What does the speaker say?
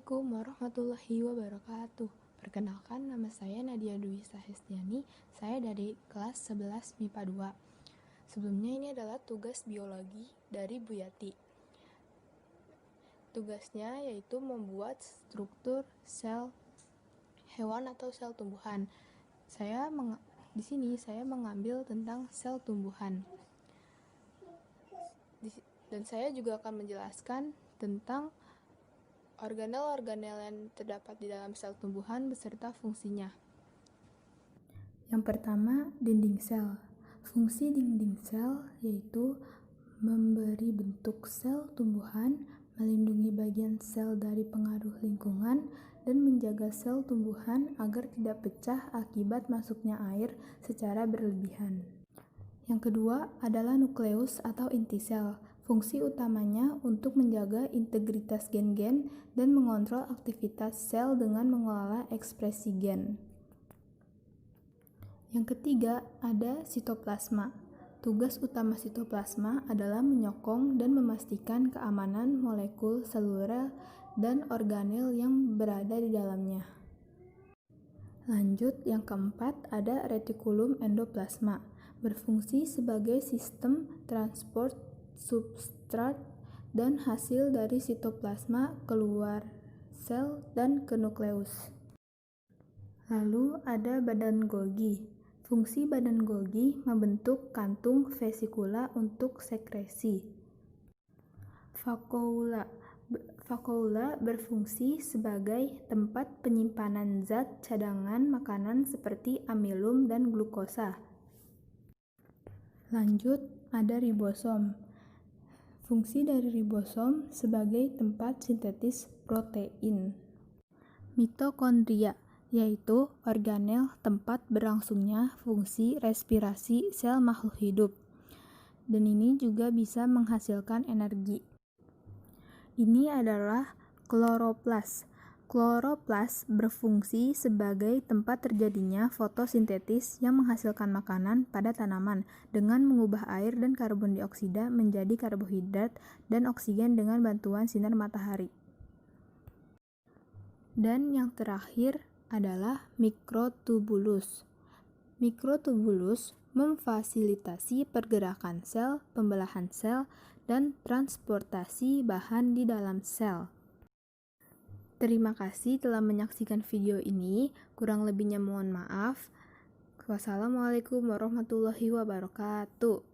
Assalamualaikum warahmatullahi wabarakatuh. Perkenalkan, nama saya Nadia Dwi Sahestiani. Saya dari kelas 11 MIPA 2. Sebelumnya ini adalah tugas biologi dari Bu Yati. Tugasnya yaitu membuat struktur sel hewan atau sel tumbuhan. Di sini saya mengambil tentang sel tumbuhan. Dan saya juga akan menjelaskan tentang organel-organel yang terdapat di dalam sel tumbuhan beserta fungsinya. Yang pertama, dinding sel. Fungsi dinding sel yaitu memberi bentuk sel tumbuhan, melindungi bagian sel dari pengaruh lingkungan, dan menjaga sel tumbuhan agar tidak pecah akibat masuknya air secara berlebihan. Yang kedua adalah nukleus atau inti sel. Fungsi utamanya untuk menjaga integritas gen-gen dan mengontrol aktivitas sel dengan mengelola ekspresi gen. Yang ketiga ada sitoplasma. Tugas utama sitoplasma adalah menyokong dan memastikan keamanan molekul seluler dan organel yang berada di dalamnya. Lanjut, yang keempat ada retikulum endoplasma. Berfungsi sebagai sistem transport substrat dan hasil dari sitoplasma keluar sel dan ke nukleus. Lalu ada badan Golgi. Fungsi badan Golgi membentuk kantung vesikula untuk sekresi. Vakuola berfungsi sebagai tempat penyimpanan zat cadangan makanan seperti amilum dan glukosa. Lanjut, ada ribosom. Fungsi dari ribosom sebagai tempat sintetis protein. Mitokondria yaitu organel tempat berlangsungnya fungsi respirasi sel makhluk hidup. Dan ini juga bisa menghasilkan energi. Ini adalah kloroplas. Kloroplas berfungsi sebagai tempat terjadinya fotosintesis yang menghasilkan makanan pada tanaman dengan mengubah air dan karbon dioksida menjadi karbohidrat dan oksigen dengan bantuan sinar matahari. Dan yang terakhir adalah mikrotubulus. Mikrotubulus memfasilitasi pergerakan sel, pembelahan sel, dan transportasi bahan di dalam sel. Terima kasih telah menyaksikan video ini. Kurang lebihnya mohon maaf. Wassalamualaikum warahmatullahi wabarakatuh.